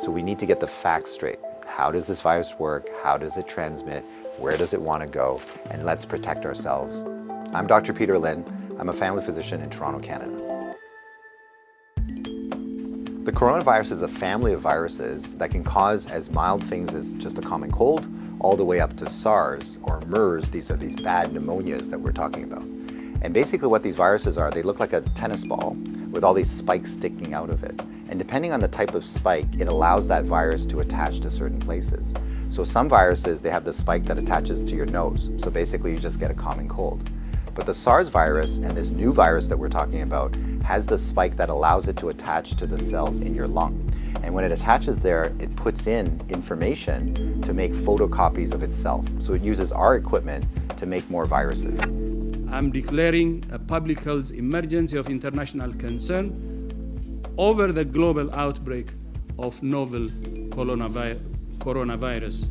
So we need to get the facts straight. How does this virus work? How does it transmit? Where does it want to go? And let's protect ourselves. I'm Dr. Peter Lin. I'm a family physician in Toronto, Canada. The coronavirus is a family of viruses that can cause as mild things as just a common cold, all the way up to SARS or MERS. These are these bad pneumonias that we're talking about. And basically what these viruses are, they look like a tennis ball with all these spikes sticking out of it. And depending on the type of spike, it allows that virus to attach to certain places. So some viruses, they have the spike that attaches to your nose. So basically you just get a common cold. But the SARS virus and this new virus that we're talking about has the spike that allows it to attach to the cells in your lung. And when it attaches there, it puts in information to make photocopies of itself. So it uses our equipment to make more viruses. I'm declaring a public health emergency of international concern over the global outbreak of novel coronavirus.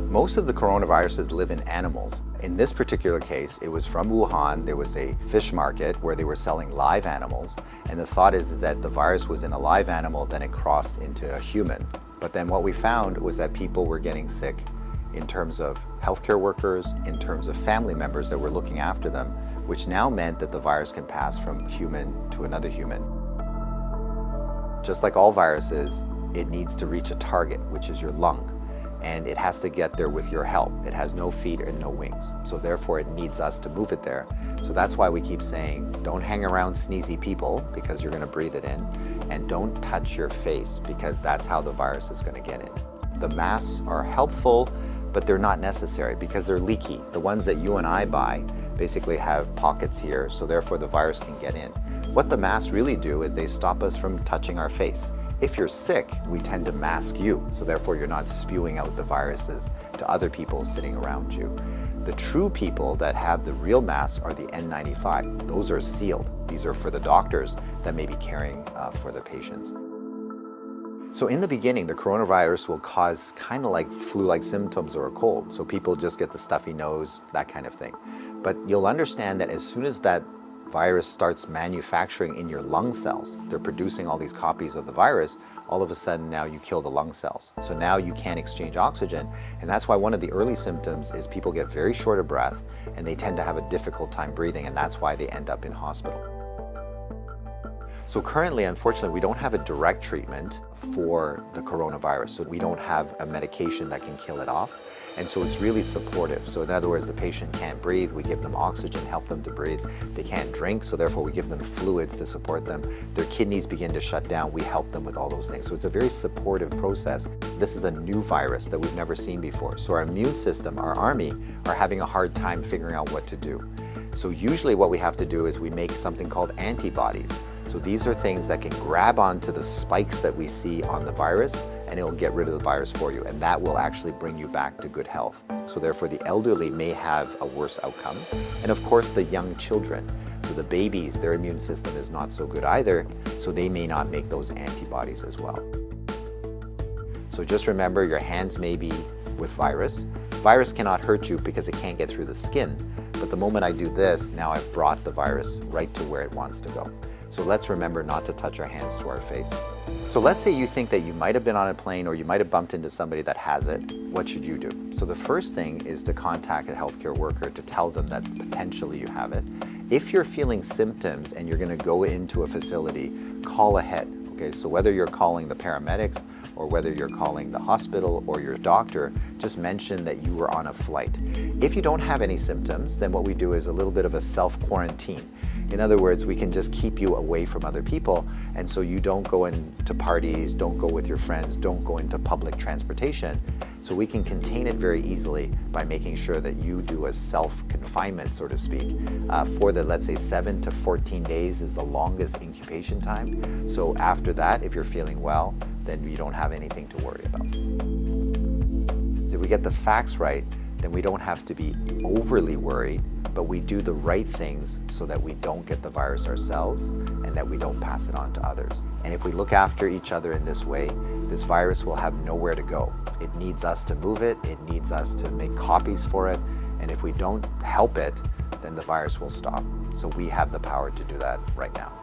Most of the coronaviruses live in animals. In this particular case, it was from Wuhan. There was a fish market where they were selling live animals. And the thought is that the virus was in a live animal, then it crossed into a human. But then what we found was that people were getting sick in terms of healthcare workers, in terms of family members that were looking after them, which now meant that the virus can pass from human to another human. Just like all viruses, it needs to reach a target, which is your lung. And it has to get there with your help. It has no feet and no wings. So therefore it needs us to move it there. So that's why we keep saying, don't hang around sneezy people because you're gonna breathe it in. And don't touch your face because that's how the virus is gonna get in. The masks are helpful, but they're not necessary because they're leaky. The ones that you and I buy basically have pockets here, so therefore the virus can get in. What the masks really do is they stop us from touching our face. If you're sick, we tend to mask you, so therefore you're not spewing out the viruses to other people sitting around you. The true people that have the real masks are the N95. Those are sealed. These are for the doctors that may be caring for the patients. So in the beginning, the coronavirus will cause kind of like flu-like symptoms or a cold. So people just get the stuffy nose, that kind of thing. But you'll understand that as soon as that virus starts manufacturing in your lung cells, they're producing all these copies of the virus, all of a sudden now you kill the lung cells. So now you can't exchange oxygen. And that's why one of the early symptoms is people get very short of breath and they tend to have a difficult time breathing, and that's why they end up in hospital. So currently, unfortunately, we don't have a direct treatment for the coronavirus. So we don't have a medication that can kill it off. And so it's really supportive. So in other words, the patient can't breathe, we give them oxygen, help them to breathe. They can't drink, so therefore we give them fluids to support them. Their kidneys begin to shut down, we help them with all those things. So it's a very supportive process. This is a new virus that we've never seen before. So our immune system, our army, are having a hard time figuring out what to do. So usually what we have to do is we make something called antibodies. So these are things that can grab onto the spikes that we see on the virus, and it'll get rid of the virus for you, and that will actually bring you back to good health. So therefore the elderly may have a worse outcome, and of course the young children. So the babies, their immune system is not so good either, so they may not make those antibodies as well. So just remember, your hands may be with virus. Virus cannot hurt you because it can't get through the skin, but the moment I do this, now I've brought the virus right to where it wants to go. So let's remember not to touch our hands to our face. So let's say you think that you might have been on a plane or you might have bumped into somebody that has it. What should you do? So the first thing is to contact a healthcare worker to tell them that potentially you have it. If you're feeling symptoms and you're going to go into a facility, call ahead. Okay, so whether you're calling the paramedics or whether you're calling the hospital or your doctor, just mention that you were on a flight. If you don't have any symptoms, then what we do is a little bit of a self-quarantine. In other words, we can just keep you away from other people, and so you don't go into parties, don't go with your friends, don't go into public transportation. So we can contain it very easily by making sure that you do a self-confinement, so to speak, for the, let's say, 7 to 14 days is the longest incubation time. So after that, if you're feeling well, then you don't have anything to worry about. If we get the facts right, then we don't have to be overly worried, but we do the right things so that we don't get the virus ourselves and that we don't pass it on to others. And if we look after each other in this way, this virus will have nowhere to go. It needs us to move it, it needs us to make copies for it, and if we don't help it, then the virus will stop. So we have the power to do that right now.